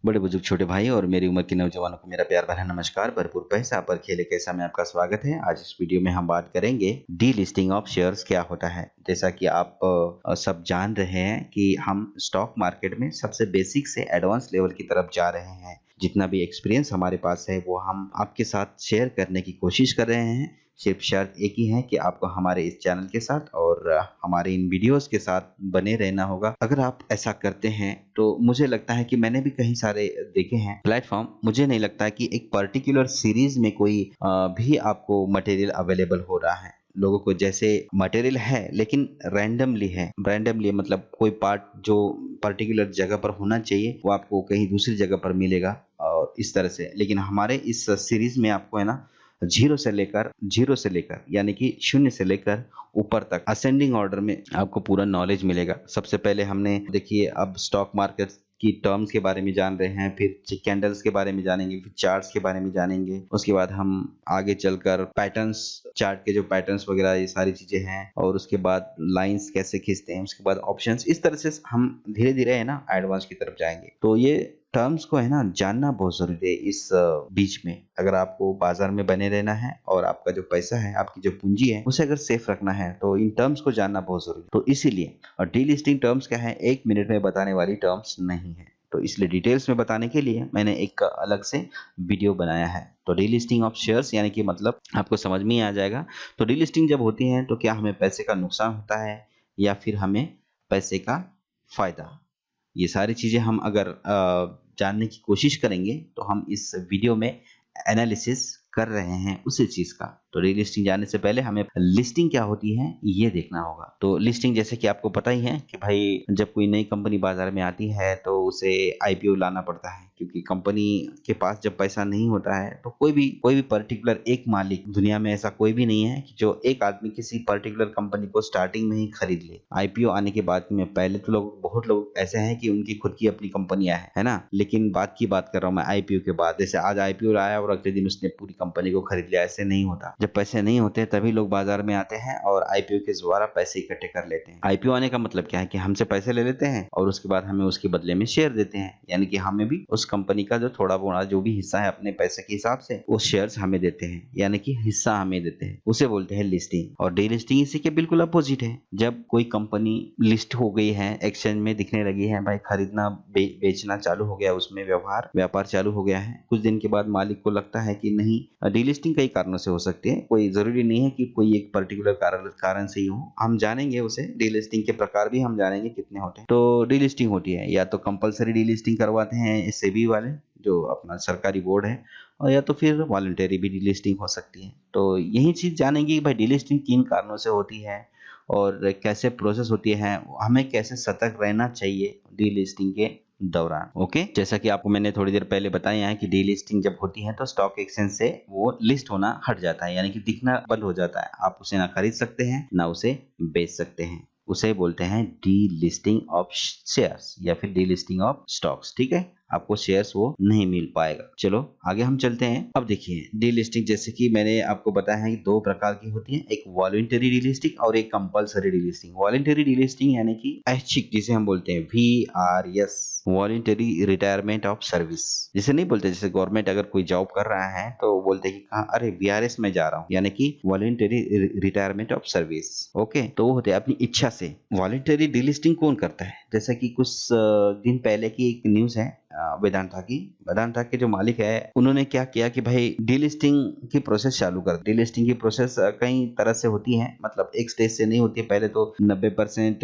बड़े बुजुर्ग छोटे भाई और मेरी उम्र के नौजवानों को मेरा प्यार भरा नमस्कार। भरपूर पैसा पर खेले कैसा में आपका स्वागत है। आज इस वीडियो में हम बात करेंगे डी लिस्टिंग ऑफ शेयर्स क्या होता है। जैसा कि आप सब जान रहे हैं कि हम स्टॉक मार्केट में सबसे बेसिक से एडवांस लेवल की तरफ जा रहे हैं। जितना भी एक्सपीरियंस हमारे पास है वो हम आपके साथ शेयर करने की कोशिश कर रहे हैं। सिर्फ शर्त एक ही है कि आपको हमारे इस चैनल के साथ और हमारे इन वीडियोस के साथ बने रहना होगा। अगर आप ऐसा करते हैं तो मुझे लगता है कि मैंने भी कई सारे देखे हैं प्लेटफॉर्म। मुझे नहीं लगता कि एक पर्टिकुलर सीरीज में कोई भी आपको मटेरियल अवेलेबल हो रहा है। लोगों को जैसे मटेरियल है लेकिन रैंडमली मतलब कोई पार्ट जो पर्टिकुलर जगह पर होना चाहिए वो आपको कहीं दूसरी जगह पर मिलेगा और इस तरह से। लेकिन हमारे इस सीरीज में आपको है ना जीरो से लेकर यानी कि शून्य से लेकर ऊपर तक असेंडिंग ऑर्डर में आपको पूरा नॉलेज मिलेगा। सबसे पहले हमने देखिए अब स्टॉक मार्केट की टर्म्स के बारे में जान रहे हैं, फिर कैंडल्स के बारे में जानेंगे, फिर चार्ट्स के बारे में जानेंगे। उसके बाद हम आगे चलकर पैटर्न्स, चार्ट के जो पैटर्न्स वगैरह ये सारी चीजें हैं, और उसके बाद लाइंस कैसे खींचते हैं, उसके बाद ऑप्शंस। इस तरह से हम धीरे धीरे है ना एडवांस की तरफ जाएंगे। तो ये टर्म्स को है ना जानना बहुत जरूरी है इस बीच में। अगर आपको बाजार में बने रहना है और आपका जो पैसा है, आपकी जो पूंजी है, उसे अगर सेफ रखना है तो इन टर्म्स को जानना बहुत जरूरी है। तो इसीलिए और डी लिस्टिंग टर्म्स क्या है, 1 मिनट में बताने वाली टर्म्स नहीं है। तो इसलिए डिटेल्स में बताने के लिए मैंने एक अलग से वीडियो बनाया है। तो डी लिस्टिंग ऑफ शेयर्स यानी कि मतलब आपको समझ में ही आ जाएगा। तो डी लिस्टिंग जब होती है तो क्या हमें पैसे का नुकसान होता है या फिर हमें पैसे का फायदा, ये सारी चीजें हम अगर जानने की कोशिश करेंगे तो हम इस वीडियो में एनालिसिस कर रहे हैं उसी चीज का। तो रीलिस्टिंग जानने से पहले हमें लिस्टिंग क्या होती है ये देखना होगा। तो लिस्टिंग जैसे कि आपको पता ही है कि भाई जब कोई नई कंपनी बाजार में आती है तो उसे आईपीओ लाना पड़ता है, क्योंकि कंपनी के पास जब पैसा नहीं होता है तो कोई भी पर्टिकुलर एक मालिक, दुनिया में ऐसा कोई भी नहीं है कि जो एक आदमी किसी पर्टिकुलर कंपनी को स्टार्टिंग में ही खरीद ले। आईपीओ आने के बाद में पहले तो बहुत लोग ऐसे हैं कि उनकी खुद की अपनी कंपनियां है ना, लेकिन बात कर रहा हूँ मैं आईपीओ के बाद। जैसे आज आईपीओ आया और अगले दिन उसने पूरी कंपनी को खरीद लिया, ऐसे नहीं होता। जब पैसे नहीं होते तभी लोग बाजार में आते हैं और आईपीओ के द्वारा पैसे इकट्ठे कर लेते हैं। आईपीओ आने का मतलब क्या है कि हमसे पैसे ले लेते हैं और उसके बाद हमें उसके बदले में शेयर देते हैं, यानी कि हमें भी उस कंपनी का जो थोड़ा बहुत जो भी हिस्सा है अपने पैसे के हिसाब से वो शेयर्स हमें देते हैं, यानी कि हिस्सा हमें देते हैं। उसे बोलते हैं लिस्टिंग। और डी लिस्टिंग इसी के बिल्कुल अपोजिट है। जब कोई कंपनी लिस्ट हो गई है, एक्सचेंज में दिखने लगी है, भाई खरीदना बेचना चालू हो गया, उसमें व्यापार चालू हो गया है, कुछ दिन के बाद मालिक को लगता है कि नहीं, डीलिस्टिंग कई कारणों से हो सकती है, कोई जरूरी नहीं है कि कोई एक पर्टिकुलर कारण से ही हो। हम जानेंगे उसे, डीलिस्टिंग के प्रकार भी हम जानेंगे कितने होते हैं। तो डीलिस्टिंग होती है या तो कंपलसरी डीलिस्टिंग करवाते हैं सेबी वाले जो अपना सरकारी बोर्ड है, और या तो फिर वॉलंटरी भी डीलिस्टिंग हो सकती है। तो यही चीज जानेंगे कि भाई डीलिस्टिंग किन कारणों से होती है और कैसे प्रोसेस होती है, हमें कैसे सतर्क रहना चाहिए डीलिस्टिंग के दौरान। ओके, जैसा कि आपको मैंने थोड़ी देर पहले बताया है कि डीलिस्टिंग जब होती है तो स्टॉक एक्सचेंज से वो लिस्ट होना हट जाता है, यानी कि दिखना बंद हो जाता है। आप उसे ना खरीद सकते हैं ना उसे बेच सकते हैं। उसे बोलते हैं डी लिस्टिंग ऑफ शेयर्स या फिर डी लिस्टिंग ऑफ स्टॉक्स। ठीक है, आपको शेयर्स वो नहीं मिल पाएगा। चलो आगे हम चलते हैं। अब देखिए डी लिस्टिंग जैसे कि मैंने आपको बताया है कि 2 प्रकार की होती है, एक वॉलंटरी डी लिस्टिंग और एक compulsory D listing. Voluntary D listing यानी कि ऐच्छिक, जिसे हम बोलते हैं VRS, voluntary retirement of service. जिसे नहीं बोलते, जैसे गवर्नमेंट अगर कोई जॉब कर रहा है तो बोलते हैं कि कहाँ, अरे VRS में जा रहा हूँ, यानी कि voluntary retirement of service. Okay, तो वो होते हैं अपनी इच्छा से। वॉलंटरी डी लिस्टिंग कौन करता है? जैसे कि कुछ दिन पहले की एक न्यूज है वेदांता के जो मालिक है उन्होंने क्या किया कि भाई डीलिस्टिंग की प्रोसेस चालू कर। डीलिस्टिंग की प्रोसेस कई तरह से होती है, मतलब एक स्टेज से नहीं होती है। पहले तो 90%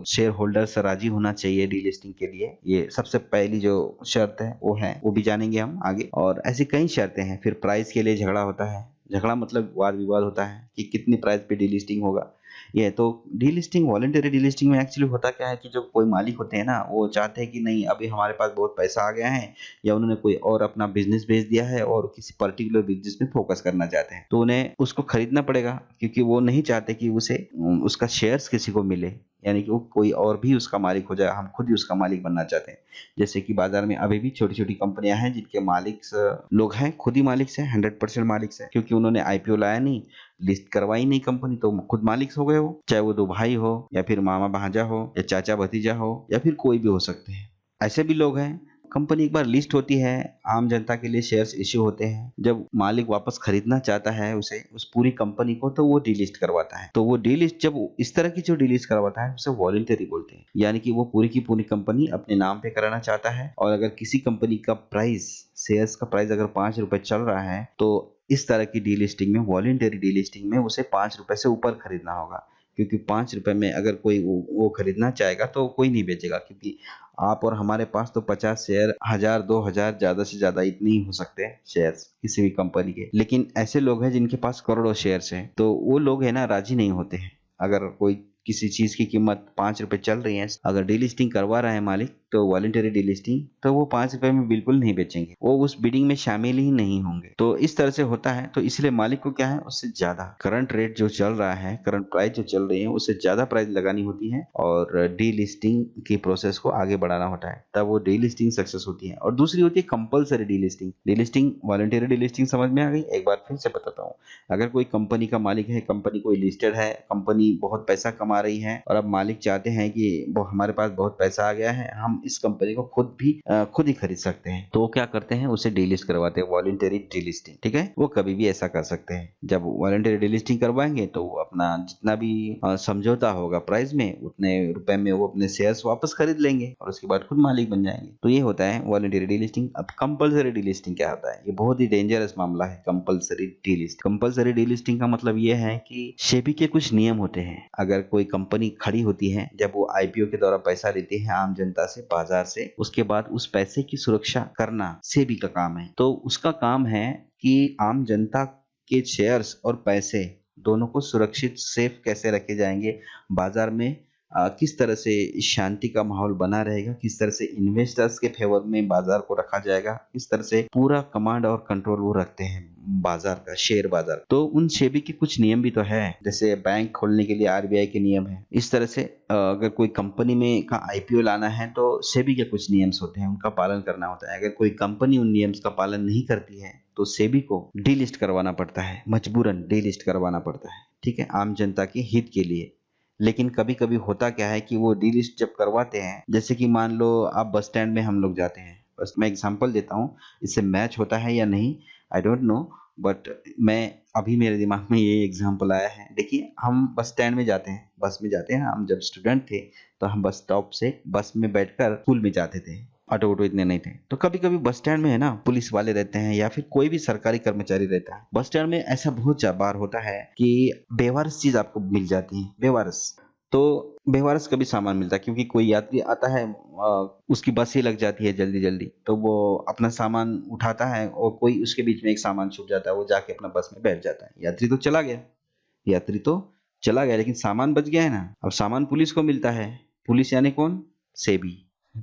शेयर होल्डर्स राजी होना चाहिए डीलिस्टिंग के लिए, ये सबसे पहली जो शर्त है वो भी जानेंगे हम आगे। और ऐसी कई शर्तें हैं। फिर प्राइस के लिए झगड़ा होता है, झगड़ा मतलब वाद विवाद होता है कि कितनी प्राइस पे डीलिस्टिंग होगा। ये तो डीलिस्टिंग, वॉलंटरी डीलिस्टिंग में एक्चुअली होता क्या है कि जो कोई मालिक होते हैं ना, वो चाहते हैं कि नहीं, अभी हमारे पास बहुत पैसा आ गया है, या उन्होंने कोई और अपना बिजनेस बेच दिया है और किसी पर्टिकुलर बिजनेस में फोकस करना चाहते हैं, तो उन्हें उसको खरीदना पड़ेगा, क्योंकि वो नहीं चाहते कि उसे उसका शेयर्स किसी को मिले, यानी कि वो कोई और भी उसका मालिक हो जाए। हम खुद ही उसका मालिक बनना चाहते हैं। जैसे कि बाजार में अभी भी छोटी छोटी कंपनियां हैं जिनके मालिक लोग हैं खुद ही मालिक से, 100% मालिक से, क्योंकि उन्होंने आईपीओ लाया नहीं, लिस्ट करवाई नहीं कंपनी, तो खुद मालिक हो गए हो। चाहे वो 2 भाई हो या फिर मामा भांजा हो या चाचा भतीजा हो या फिर कोई भी हो सकते हैं, ऐसे भी लोग हैं। कंपनी एक बार लिस्ट होती है, आम जनता के लिए शेयर्स इश्यू होते हैं। जब मालिक वापस खरीदना चाहता है उसे, उस पूरी कंपनी को, तो वो डीलिस्ट करवाता है। तो वो डीलिस्ट, जब इस तरह की जो डीलिस्ट करवाता है उसे वॉलंटरी बोलते हैं। यानी कि वो पूरी की पूरी कंपनी अपने नाम पे कराना चाहता है, और अगर किसी कंपनी का प्राइस, शेयर्स का प्राइस अगर 5 रुपए चल रहा है, तो इस तरह की डीलिस्टिंग में, वॉलंटरी डीलिस्टिंग में, उसे 5 रुपए से ऊपर खरीदना होगा। क्योंकि 5 रुपए में अगर कोई वो खरीदना चाहेगा तो कोई नहीं बेचेगा, क्योंकि आप और हमारे पास तो 50 शेयर, 1000 2000 ज्यादा से ज्यादा इतने ही हो सकते हैं शेयर्स किसी भी कंपनी के। लेकिन ऐसे लोग हैं जिनके पास करोड़ों शेयर्स हैं, तो वो लोग है ना राजी नहीं होते हैं। अगर कोई किसी चीज की कीमत 5 रुपए चल रही है, अगर डीलिस्टिंग करवा रहा है मालिक, तो वॉलंटरी डीलिस्टिंग, तो वो 5 रुपए में बिल्कुल नहीं बेचेंगे, वो उस बिडिंग में शामिल ही नहीं होंगे। तो इस तरह से होता है। तो इसलिए मालिक को क्या है, उससे ज्यादा करंट रेट जो चल रहा है, करंट प्राइस जो चल रही है, उससे ज्यादा प्राइस लगानी होती है और डीलिस्टिंग की प्रोसेस को आगे बढ़ाना होता है, तब वो डीलिस्टिंग सक्सेस होती है। और दूसरी होती है compulsory delisting. Delisting, voluntary delisting समझ में आ गई? एक बार फिर से बताता हूँ। अगर कोई कंपनी का मालिक है, कंपनी कोई लिस्टेड है, कंपनी बहुत पैसा कमा रही है, और अब मालिक चाहते हैं कि वो हमारे पास बहुत पैसा आ गया है, हम इस कंपनी को खुद ही खरीद सकते हैं, तो वो क्या करते हैं, उसे डीलिस्ट करवाते हैं, वॉलंटरी डीलिस्टिंग। ठीक है, वो कभी भी ऐसा कर सकते हैं। जब वॉलंटरी डीलिस्टिंग करवाएंगे तो वो अपना जितना भी समझौता होगा प्राइस में, उतने रुपए में वो अपने शेयर्स वापस खरीद लेंगे और उसके बाद खुद मालिक बन जाएंगे। तो ये होता है वॉलंटरी डीलिस्टिंग। अब कंपल्सरी डीलिस्टिंग क्या होता है? ये बहुत ही डेंजरस मामला है, कंपल्सरी डीलिस्ट। कंपल्सरी डीलिस्टिंग का मतलब ये है कि सेबी के कुछ नियम होते हैं। अगर कोई कंपनी खड़ी होती है, जब वो आईपीओ के द्वारा पैसा लेती है आम जनता से, बाजार से, उसके बाद उस पैसे की सुरक्षा करना सेबी का काम है। तो उसका काम है कि आम जनता के शेयर्स और पैसे दोनों को सुरक्षित, सेफ कैसे रखे जाएंगे, बाजार में किस तरह से शांति का माहौल बना रहेगा, किस तरह से इन्वेस्टर्स के फेवर में बाजार को रखा जाएगा, किस तरह से पूरा कमांड और कंट्रोल वो रखते हैं बाजार का, शेयर बाजार। तो उन सेबी के कुछ नियम भी तो है, जैसे बैंक खोलने के लिए आरबीआई के नियम है। इस तरह से अगर कोई कंपनी में का आईपीओ लाना है तो सेबी के कुछ नियम्स होते हैं, उनका पालन करना होता है। अगर कोई कंपनी उन नियम्स का पालन नहीं करती है तो सेबी को डीलिस्ट करवाना पड़ता है, मजबूरन डीलिस्ट करवाना पड़ता है। ठीक है, आम जनता के हित के लिए। लेकिन कभी कभी होता क्या है कि वो डीलिस्ट जब करवाते हैं, जैसे कि मान लो आप बस स्टैंड में हम लोग जाते हैं, बस मैं एग्जांपल देता हूँ, इससे मैच होता है या नहीं आई डोंट नो, बट मैं अभी मेरे दिमाग में ये एग्जांपल आया है। देखिए, हम बस स्टैंड में जाते हैं, बस में जाते हैं। हम जब स्टूडेंट थे तो हम बस स्टॉप से बस में बैठकर स्कूल में जाते थे, ऑटो इतने नहीं थे। तो कभी कभी बस स्टैंड में है ना, पुलिस वाले रहते हैं या फिर कोई भी सरकारी कर्मचारी रहता है। बस स्टैंड में ऐसा बहुत बार होता है कि बेवारस चीज आपको मिल जाती है, बेवारस। तो बेवारस का भी सामान मिलता है, क्योंकि कोई यात्री आता है, उसकी बस ही लग जाती है जल्दी जल्दी, तो वो अपना सामान उठाता है और कोई उसके बीच में एक सामान छूट जाता है, वो जाके अपना बस में बैठ जाता है। यात्री तो चला गया, लेकिन सामान बच गया है ना। अब सामान पुलिस को मिलता है। पुलिस यानी कौन? सेबी।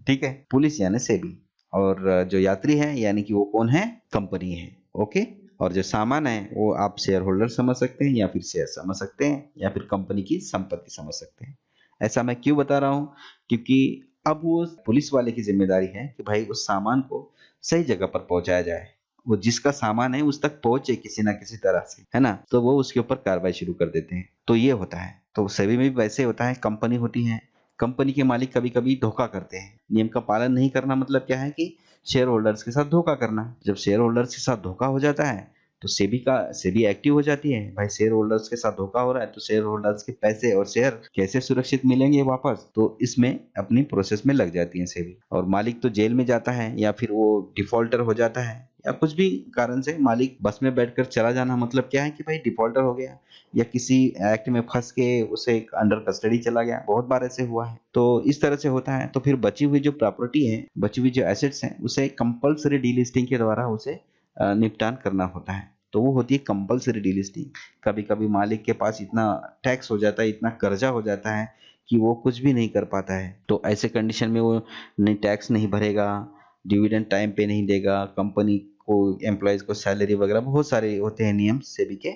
ठीक है, पुलिस यानी सेबी, और जो यात्री है यानी कि वो कौन है? कंपनी है। ओके, और जो सामान है वो आप शेयर होल्डर समझ सकते हैं, या फिर शेयर समझ सकते हैं, या फिर कंपनी की संपत्ति समझ सकते हैं। ऐसा मैं क्यों बता रहा हूँ? क्योंकि अब वो पुलिस वाले की जिम्मेदारी है कि भाई उस सामान को सही जगह पर पहुंचाया जाए, वो जिसका सामान है उस तक पहुंचे किसी ना किसी तरह से, है ना। तो वो उसके ऊपर कार्रवाई शुरू कर देते हैं। तो ये होता है। तो सेबी में भी वैसे होता है। कंपनी होती है, कंपनी के मालिक कभी कभी धोखा करते हैं। नियम का पालन नहीं करना मतलब क्या है कि शेयर होल्डर्स के साथ धोखा करना। जब शेयर होल्डर्स के साथ धोखा हो जाता है तो सेबी एक्टिव हो जाती है। भाई शेयर होल्डर्स के साथ धोखा हो रहा है, तो शेयर होल्डर्स के पैसे और शेयर कैसे सुरक्षित मिलेंगे वापस, तो इसमें अपनी प्रोसेस में लग जाती है सेबी। और मालिक तो जेल में जाता है, या फिर वो डिफॉल्टर हो जाता है, या कुछ भी कारण से मालिक बस में बैठकर चला जाना मतलब क्या है कि भाई डिफॉल्टर हो गया, या किसी एक्ट में फंस के उसे अंडर कस्टडी चला गया। बहुत बार ऐसे हुआ है। तो इस तरह से होता है। तो फिर बची हुई जो प्रॉपर्टी है, बची हुई जो एसेट्स हैं, उसे कंपल्सरी डीलिस्टिंग के द्वारा उसे निपटान करना होता है। तो वो होती है कंपल्सरी डीलिस्टिंग। कभी कभी मालिक के पास इतना टैक्स हो जाता है, इतना कर्जा हो जाता है कि वो कुछ भी नहीं कर पाता है। तो ऐसे कंडीशन में वो टैक्स नहीं भरेगा, डिविडेंड टाइम पे नहीं देगा, कंपनी को, एम्प्लॉयज को सैलरी वगैरह, बहुत सारे होते हैं नियम सेबी के,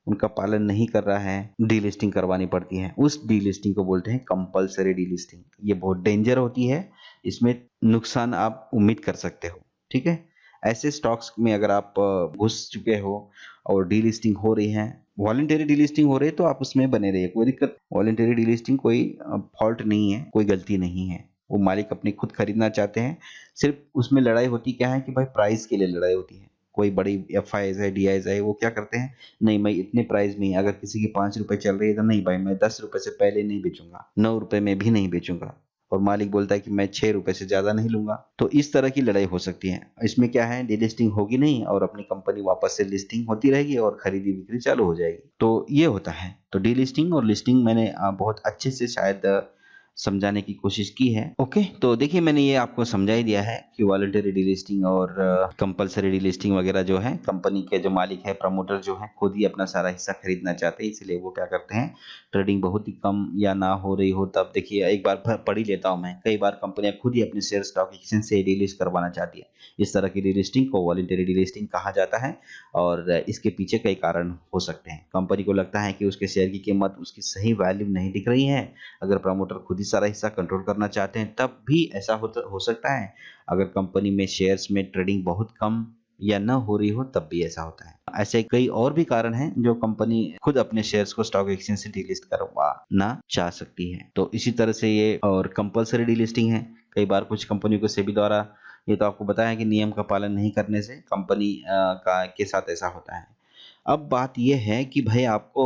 उनका पालन नहीं कर रहा है, डीलिस्टिंग करवानी पड़ती है। उस डीलिस्टिंग को बोलते हैं कंपल्सरी डीलिस्टिंग। ये बहुत डेंजर होती है, इसमें नुकसान आप उम्मीद कर सकते हो। ठीक है, ऐसे स्टॉक्स में अगर आप घुस चुके हो और डीलिस्टिंग हो रही है, वॉलंटरी डीलिस्टिंग हो रही है, तो आप उसमें बने रहिए, कोई दिक्कत। वॉलंटरी डीलिस्टिंग कोई फॉल्ट नहीं है, कोई गलती नहीं है। वो मालिक अपनी खुद खरीदना चाहते हैं। सिर्फ उसमें लड़ाई होती क्या है कि भाई प्राइस के लिए लड़ाई होती है। कोई बड़ी एफआईआई है, डीआईज है, वो क्या करते हैं, नहीं मैं इतने प्राइस में ही, अगर किसी की 5 रुपए चल रही है तो नहीं भाई मैं 10 रुपए से पहले नहीं बेचूंगा, 9 रुपए में भी नहीं बेचूंगा, और मालिक बोलता है कि मैं 6 रुपए से ज्यादा नहीं लूंगा। तो इस तरह की लड़ाई हो सकती है। इसमें क्या है, डीलिस्टिंग होगी नहीं और अपनी कंपनी वापस से लिस्टिंग होती रहेगी और खरीदी बिक्री चालू हो जाएगी। तो ये होता है। तो डीलिस्टिंग और लिस्टिंग मैंने बहुत अच्छे से शायद समझाने की कोशिश की है। ओके, तो देखिए मैंने ये आपको समझा ही दिया है कि वॉलंटरी डीलिस्टिंग और कंपलसरी डीलिस्टिंग वगैरह जो है, कंपनी के जो मालिक है, प्रमोटर जो है, खुद ही अपना सारा हिस्सा खरीदना चाहते हैं, इसलिए वो क्या करते हैं, ट्रेडिंग बहुत ही कम या ना हो रही हो तब, देखिए एक बार पढ़ ही लेता हूँ मैं, कई बार कंपनियां खुद ही अपने शेयर स्टॉक एक्सचेंज से डीलिस्ट करवाना चाहती है। इस तरह की डीलिस्टिंग को वॉलंटरी डीलिस्टिंग कहा जाता है और इसके पीछे कई कारण हो सकते हैं। कंपनी को लगता है कि उसके शेयर की कीमत उसकी सही वैल्यू नहीं दिख रही है। अगर प्रमोटर खुद ही सारा हिस्सा कंट्रोल करना चाहते हैं तब भी ऐसा हो सकता है। अगर कंपनी में शेयर्स में ट्रेडिंग बहुत कम या न हो रही हो तब भी ऐसा होता है। ऐसे कई और भी कारण हैं जो कंपनी खुद अपने शेयर्स को स्टॉक एक्सचेंज से डीलिस्ट करवाना चाह सकती है। तो इसी तरह से ये और कंपलसरी डीलिस्टिंग है। कई बार कुछ कंपनियों को सेबी द्वारा, ये तो आपको बताया कि नियम का पालन नहीं करने से कंपनी का के साथ ऐसा होता है। अब बात यह है कि भाई आपको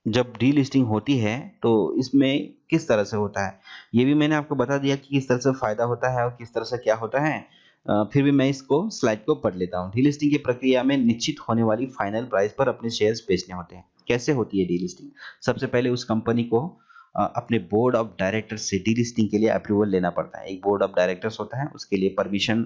जब डीलिस्टिंग होती है तो इसमें किस तरह से होता है, ये भी मैंने आपको बता दिया कि किस तरह से फायदा होता है और किस तरह से क्या होता है। फिर भी मैं इसको स्लाइड को पढ़ लेता हूँ। डीलिस्टिंग की प्रक्रिया में निश्चित होने वाली फाइनल प्राइस पर अपने शेयर्स बेचने होते हैं। कैसे होती है डीलिस्टिंग? सबसे पहले उस कंपनी को अपने बोर्ड ऑफ डायरेक्टर्स से डीलिस्टिंग के लिए अप्रूवल लेना पड़ता है। एक बोर्ड ऑफ डायरेक्टर्स होता है, उसके लिए परमिशन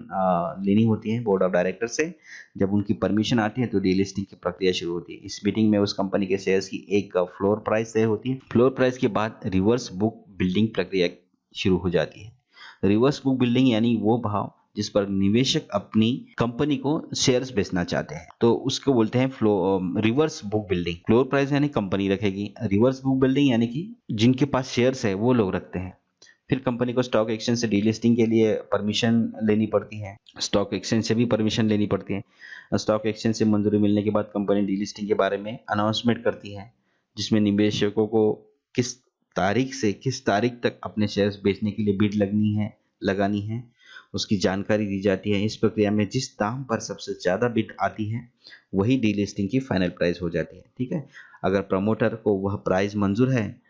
लेनी होती है बोर्ड ऑफ डायरेक्टर्स से। जब उनकी परमिशन आती है तो डीलिस्टिंग की प्रक्रिया शुरू होती है। इस मीटिंग में उस कंपनी के शेयर्स की एक फ्लोर प्राइस तय होती है। फ्लोर प्राइस के बाद रिवर्स बुक बिल्डिंग प्रक्रिया शुरू हो जाती है। रिवर्स बुक बिल्डिंग यानी वो भाव जिस पर निवेशक अपनी कंपनी को शेयर्स बेचना चाहते हैं, तो उसको बोलते हैं reverse book building. Floor price यानी कंपनी रखेगी, रिवर्स बुक बिल्डिंग यानी कि जिनके पास शेयर्स है वो लोग रखते हैं। फिर कंपनी को स्टॉक एक्सचेंज से डीलिस्टिंग के लिए परमिशन लेनी पड़ती है। स्टॉक एक्सचेंज से भी परमिशन लेनी पड़ती है। स्टॉक एक्सचेंज से मंजूरी मिलने के बाद कंपनी डीलिस्टिंग के बारे में अनाउंसमेंट करती है, जिसमें निवेशकों को किस तारीख से किस तारीख तक अपने शेयर्स बेचने के लिए बिड लगानी है उसकी जानकारी दी जाती है। इस प्रक्रिया में जिस दाम पर सबसे ज्यादा बिड आती है वही डीलिस्टिंग की फाइनल प्राइस हो जाती है। ठीक है, अगर प्रमोटर को वह प्राइस मंजूर है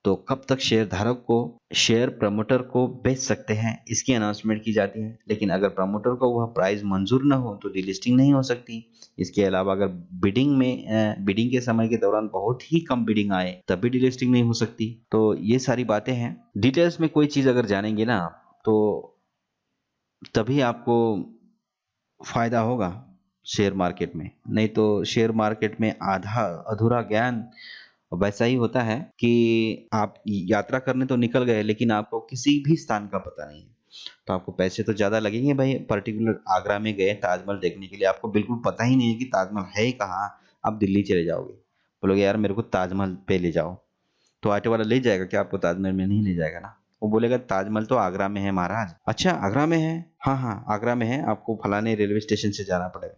तो कब तक शेयर धारक को शेयर प्रमोटर को बेच सकते हैं इसकी अनाउंसमेंट की जाती है। लेकिन अगर प्रमोटर को वह प्राइस मंजूर न हो तो डीलिस्टिंग नहीं हो सकती। इसके अलावा अगर बिडिंग के समय के दौरान बहुत ही कम बिडिंग आए तब भी डीलिस्टिंग नहीं हो सकती। तो ये सारी बातें हैं। डिटेल्स में कोई चीज अगर जानेंगे ना तो तभी आपको फायदा होगा शेयर मार्केट में, नहीं तो शेयर मार्केट में आधा अधूरा ज्ञान वैसा ही होता है कि आप यात्रा करने तो निकल गए लेकिन आपको किसी भी स्थान का पता नहीं है। तो आपको पैसे तो ज्यादा लगेंगे भाई। पर्टिकुलर आगरा में गए ताजमहल देखने के लिए, आपको बिल्कुल पता ही नहीं है कि ताजमहल है ही कहाँ। आप दिल्ली चले जाओगे, बोलोगे यार मेरे को ताजमहल पे ले जाओ, तो ऑटो वाला ले जाएगा क्या आपको? ताजमहल में नहीं ले जाएगा ना। वो बोलेगा ताजमहल तो आगरा में है महाराज। अच्छा आगरा में है, हाँ हाँ आगरा में है, आपको फलाने रेलवे स्टेशन से जाना पड़ेगा,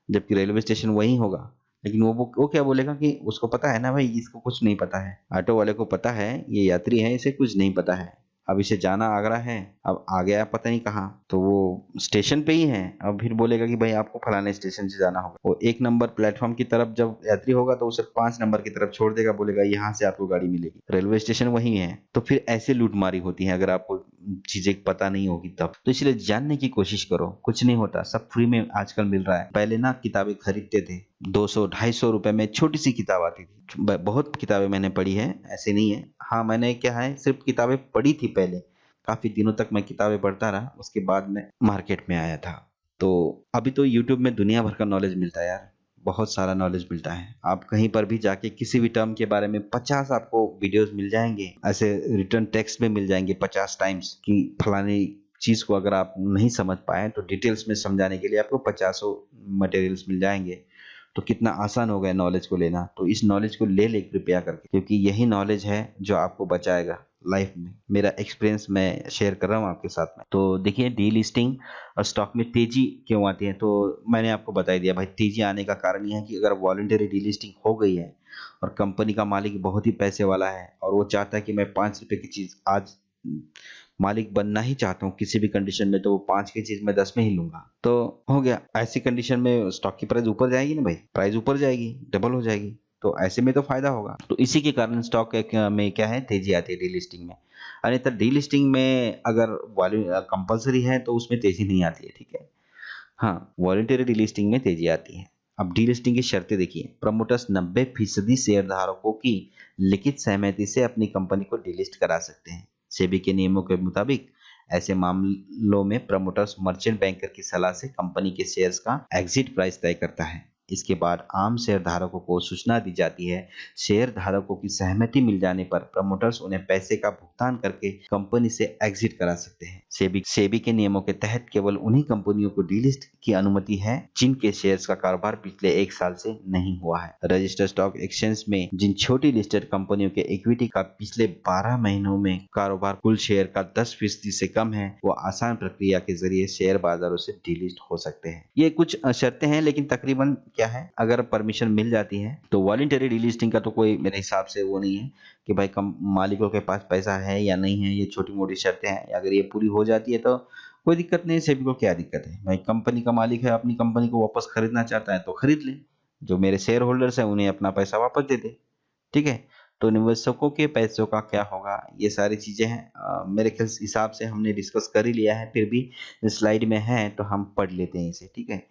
जबकि रेलवे स्टेशन वही होगा। लेकिन वो क्या बोलेगा कि उसको पता है ना भाई, इसको कुछ नहीं पता है। ऑटो वाले को पता है ये यात्री है, इसे कुछ नहीं पता है। अब इसे जाना आगरा है, अब आ गया पता नहीं कहाँ, तो वो स्टेशन पे ही है। अब फिर बोलेगा कि भाई आपको फलाने स्टेशन से जाना होगा। वो 1 नंबर प्लेटफॉर्म की तरफ जब यात्री होगा तो उसे 5 नंबर की तरफ छोड़ देगा, बोलेगा यहाँ से आपको गाड़ी मिलेगी, रेलवे स्टेशन वही है। तो फिर ऐसे लूटमारी होती है अगर आपको चीजें पता नहीं होगी तब। तो इसलिए जानने की कोशिश करो, कुछ नहीं होता, सब फ्री में आजकल मिल रहा है। पहले ना किताबें खरीदते थे 200-250 रुपए में, छोटी सी किताब आती थी। बहुत किताबें मैंने पढ़ी है, ऐसे नहीं है। हाँ मैंने क्या है सिर्फ किताबें पढ़ी थी पहले, काफी दिनों तक मैं किताबें पढ़ता रहा, उसके बाद में मार्केट में आया था। तो अभी तो यूट्यूब में दुनिया भर का नॉलेज मिलता है यार, बहुत सारा नॉलेज मिलता है। आप कहीं पर भी जाके किसी भी टर्म के बारे में 50 आपको वीडियोस मिल जाएंगे, ऐसे रिटर्न टेक्स्ट में मिल जाएंगे 50 टाइम्स कि फलानी चीज को अगर आप नहीं समझ पाए तो डिटेल्स में समझाने के लिए आपको 50 मटेरियल्स मिल जाएंगे। तो कितना आसान हो गया नॉलेज को लेना। तो इस नॉलेज को ले ले कृपया करके, क्योंकि यही नॉलेज है जो आपको बचाएगा लाइफ में। मेरा एक्सपीरियंस मैं शेयर कर रहा हूँ आपके साथ में। तो देखिए डी लिस्टिंग और स्टॉक में तेजी क्यों आती है, तो मैंने आपको बता ही दिया भाई। तेजी आने का कारण यह है कि अगर वॉलंटरी डी लिस्टिंग हो गई है और कंपनी का मालिक बहुत ही पैसे वाला है और वो चाहता है कि मैं 5 रुपए की चीज आज मालिक बनना ही चाहता हूँ किसी भी कंडीशन में, तो वो 5 की चीज मैं 10 में ही लूंगा, तो हो गया। ऐसी कंडीशन में स्टॉक की प्राइस ऊपर जाएगी ना भाई, प्राइस ऊपर जाएगी, डबल हो जाएगी, तो ऐसे में तो फायदा होगा। तो इसी के कारण स्टॉक में क्या है, तेजी आती है डीलिस्टिंग में। अन्यथा डीलिस्टिंग में अगर वॉल्यूम कंपलसरी है तो उसमें तेजी नहीं आती है, ठीक है। हाँ, वॉलंटरी डीलिस्टिंग में तेजी आती है। अब डीलिस्टिंग की शर्तें देखिए। प्रमोटर्स 90% शेयर धारकों की लिखित सहमति से अपनी कंपनी को डीलिस्ट करा सकते हैं। सेबी के नियमों के मुताबिक ऐसे मामलों में प्रमोटर्स मर्चेंट बैंकर की सलाह से कंपनी के शेयर्स का एग्जिट प्राइस तय करता है। इसके बाद आम शेयर धारकों को सूचना दी जाती है। शेयर धारकों की सहमति मिल जाने पर प्रमोटर्स उन्हें पैसे का भुगतान करके कंपनी से एग्जिट करा सकते हैं। सेबी के नियमों के तहत केवल उन्हीं कंपनियों को डीलिस्ट की अनुमति है जिनके शेयर्स का कारोबार पिछले 1 साल से नहीं हुआ है। रजिस्टर्ड स्टॉक एक्सचेंज में जिन छोटी लिस्टेड कंपनियों के इक्विटी का पिछले 12 महीनों में कारोबार कुल शेयर का 10% से कम है, वो आसान प्रक्रिया के जरिए शेयर बाजारों से डीलिस्ट हो सकते हैं। ये कुछ शर्तें हैं, लेकिन तकरीबन क्या है, अगर परमिशन मिल जाती है तो वॉलंटरी डीलिस्टिंग का तो कोई मेरे हिसाब से वो नहीं है कि भाई कम मालिकों के पास पैसा है या नहीं है। ये छोटी मोटी शर्तें हैं, अगर ये पूरी हो जाती है तो कोई दिक्कत नहीं है। सेबी को क्या दिक्कत है भाई, कंपनी का मालिक है, अपनी कंपनी को वापस खरीदना चाहता है तो खरीद ले, जो मेरे शेयर होल्डर्स हैं उन्हें अपना पैसा वापस दे दे, ठीक है। तो निवेशकों के पैसों का क्या होगा, ये सारी चीजें हैं। मेरे ख्याल हिसाब से हमने डिस्कस कर ही लिया है, फिर भी स्लाइड में है तो हम पढ़ लेते हैं इसे, ठीक है।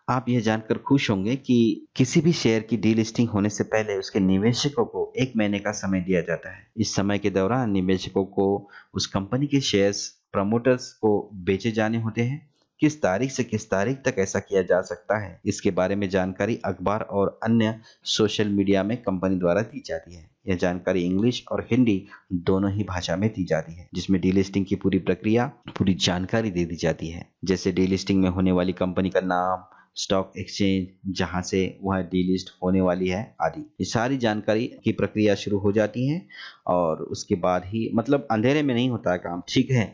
आप यह जानकर खुश होंगे कि किसी भी शेयर की डीलिस्टिंग होने से पहले उसके निवेशकों को 1 महीने का समय दिया जाता है। इस समय के दौरान निवेशकों को उस कंपनी के शेयर्स प्रमोटर्स को बेचे जाने होते हैं। किस तारीख से किस तारीख तक ऐसा किया जा सकता है, इसके बारे में जानकारी अखबार और अन्य सोशल मीडिया में कंपनी द्वारा दी जाती है। यह जानकारी इंग्लिश और हिंदी दोनों ही भाषा में दी जाती है, जिसमें डीलिस्टिंग की पूरी प्रक्रिया, पूरी जानकारी दे दी जाती है। जैसे डीलिस्टिंग में होने वाली कंपनी का नाम, स्टॉक एक्सचेंज जहां से वह डीलिस्ट होने वाली है आदि, ये सारी जानकारी की प्रक्रिया शुरू हो जाती है। और उसके बाद ही, मतलब अंधेरे में नहीं होता है काम, ठीक है।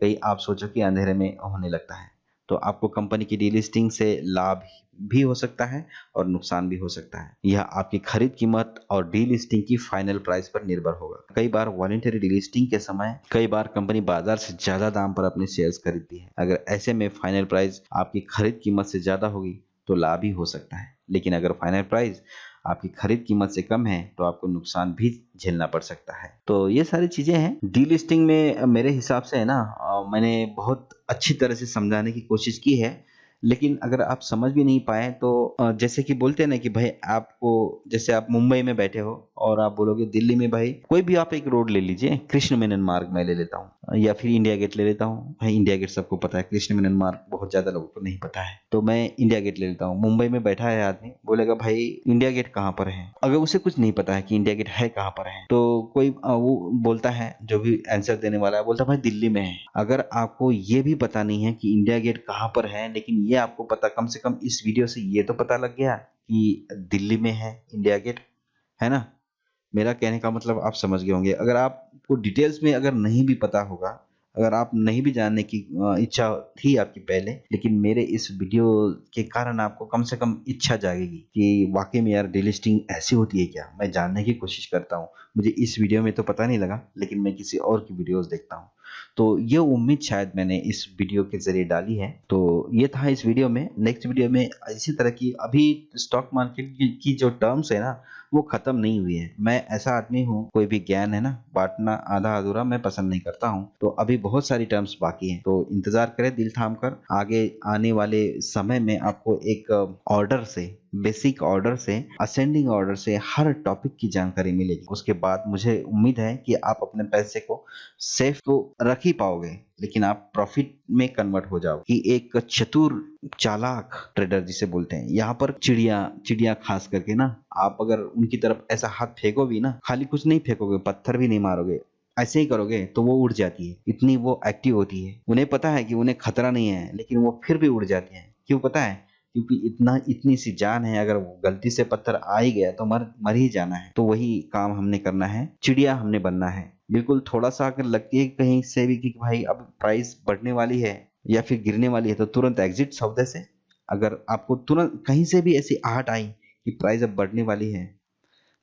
कहीं आप सोचो कि अंधेरे में होने लगता है, तो आपको कंपनी की डीलिस्टिंग से लाभ भी हो सकता है और नुकसान भी हो सकता है। यह आपकी खरीद कीमत और डीलिस्टिंग की फाइनल प्राइस पर निर्भर होगा। कई बार वॉलंटरी डीलिस्टिंग के समय कई बार कंपनी बाजार से ज्यादा दाम पर अपने शेयर्स खरीदती है। अगर ऐसे में फाइनल प्राइस आपकी खरीद कीमत से ज्यादा होगी तो लाभ ही हो सकता है, लेकिन अगर फाइनल प्राइस आपकी खरीद कीमत से कम है तो आपको नुकसान भी झेलना पड़ सकता है। तो ये सारी चीजें हैं डीलिस्टिंग में। मेरे हिसाब से है ना, मैंने बहुत अच्छी तरह से समझाने की कोशिश की है, लेकिन अगर आप समझ भी नहीं पाए तो जैसे कि बोलते हैं ना कि भाई आपको, जैसे आप मुंबई में बैठे हो और आप बोलोगे दिल्ली में, भाई कोई भी आप एक रोड ले लीजिए, कृष्ण मेनन मार्ग मैं ले लेता हूँ या फिर इंडिया गेट ले लेता हूँ। भाई इंडिया गेट सबको पता है, कृष्ण मेनन मार्ग बहुत ज्यादा लोगों को नहीं पता है, तो मैं इंडिया गेट ले लेता हूँ। मुंबई में बैठा है आदमी, बोलेगा भाई इंडिया गेट कहाँ पर है, अगर उसे कुछ नहीं पता है कि इंडिया गेट है कहाँ पर है, तो कोई वो बोलता है, जो भी आंसर देने वाला है बोलता है भाई दिल्ली में है। अगर आपको ये भी पता नहीं है कि इंडिया गेट कहाँ पर है, लेकिन ये आपको पता, कम से कम इस वीडियो से ये तो पता लग गया कि दिल्ली में है इंडिया गेट, है ना। मेरा कहने का मतलब आप समझ गए होंगे। अगर आपको डिटेल्स में अगर नहीं भी पता होगा, अगर आप नहीं भी जानने की इच्छा थी आपकी पहले, लेकिन मेरे इस वीडियो के कारण आपको कम से कम इच्छा जागेगी कि वाकई में यार डीलिस्टिंग ऐसी होती है क्या, मैं जानने की कोशिश करता हूँ। मुझे इस वीडियो में तो पता नहीं लगा, लेकिन मैं किसी और की वीडियोस देखता हूँ, तो ये उम्मीद शायद मैंने इस वीडियो के जरिए डाली है। तो ये था इस वीडियो में। नेक्स्ट वीडियो में इसी तरह की, अभी स्टॉक मार्केट की जो टर्म्स है ना वो खत्म नहीं हुई है। मैं ऐसा आदमी हूँ, कोई भी ज्ञान है ना बांटना आधा अधूरा मैं पसंद नहीं करता हूँ, तो अभी बहुत सारी टर्म्स बाकी हैं, तो इंतजार करें दिल थाम कर। आगे आने वाले समय में आपको एक ऑर्डर से, बेसिक ऑर्डर से असेंडिंग ऑर्डर से हर टॉपिक की जानकारी मिलेगी। उसके बाद मुझे उम्मीद है कि आप अपने पैसे को सेफ तो रख ही पाओगे, लेकिन आप प्रॉफिट में कन्वर्ट हो जाओ कि एक चतुर चालाक ट्रेडर जिसे बोलते हैं। यहाँ पर चिड़िया खास करके ना, आप अगर उनकी तरफ ऐसा हाथ फेंको भी ना, खाली कुछ नहीं फेंकोगे, पत्थर भी नहीं मारोगे, ऐसे ही करोगे तो वो उड़ जाती है, इतनी वो एक्टिव होती है। उन्हें पता है कि उन्हें खतरा नहीं है, लेकिन वो फिर भी उड़ जाती है। क्यों पता है? क्योंकि इतनी सी जान है, अगर वो गलती से पत्थर आ ही गया तो मर ही जाना है। तो वही काम हमने करना है, चिड़िया हमने बनना है। बिल्कुल थोड़ा सा अगर लगती है कहीं से भी कि भाई अब प्राइस बढ़ने वाली है या फिर गिरने वाली है, तो तुरंत एग्जिट सौदे से। अगर आपको तुरंत कहीं से भी ऐसी आहट आई कि प्राइस अब बढ़ने वाली है,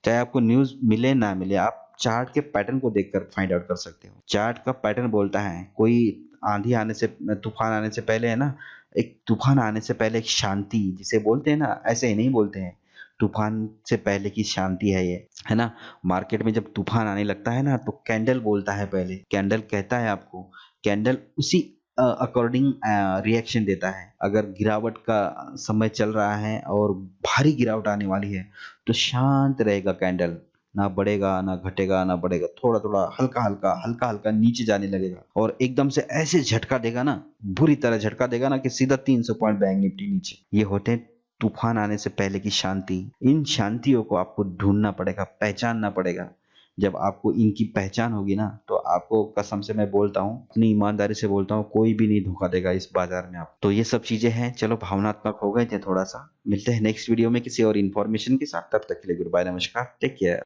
चाहे आपको न्यूज मिले ना मिले, आप चार्ट के पैटर्न को देखकर फाइंड आउट कर सकते हो। चार्ट का पैटर्न बोलता है कोई आंधी आने से, तूफान आने से पहले है ना, एक तूफान आने से पहले एक शांति जिसे बोलते हैं ना, ऐसे ही नहीं बोलते हैं, तूफान से पहले की शांति है ये, है ना। मार्केट में जब तूफान आने लगता है ना तो कैंडल बोलता है, पहले कैंडल कहता है आपको, कैंडल उसी अकॉर्डिंग रिएक्शन देता है। अगर गिरावट का समय चल रहा है और भारी गिरावट आने वाली है तो शांत रहेगा कैंडल, ना बढ़ेगा ना घटेगा ना बढ़ेगा, थोड़ा थोड़ा हल्का हल्का हल्का हल्का नीचे जाने लगेगा और एकदम से ऐसे झटका देगा ना, बुरी तरह झटका देगा ना कि सीधा 300 पॉइंट बैंक निफ्टी नीचे। ये होते हैं तूफान आने से पहले की शांति। इन शांतियों को आपको ढूंढना पड़ेगा, पहचानना पड़ेगा। जब आपको इनकी पहचान होगी ना तो आपको, कसम से मैं बोलता हूँ, अपनी ईमानदारी से बोलता हूँ, कोई भी नहीं धोखा देगा इस बाजार में आप। तो ये सब चीजें हैं। चलो भावनात्मक हो गए थे थोड़ा सा, मिलते हैं नेक्स्ट वीडियो में किसी और इन्फॉर्मेशन के साथ। तब तक के लिए गुड बाय, नमस्कार, टेक केयर।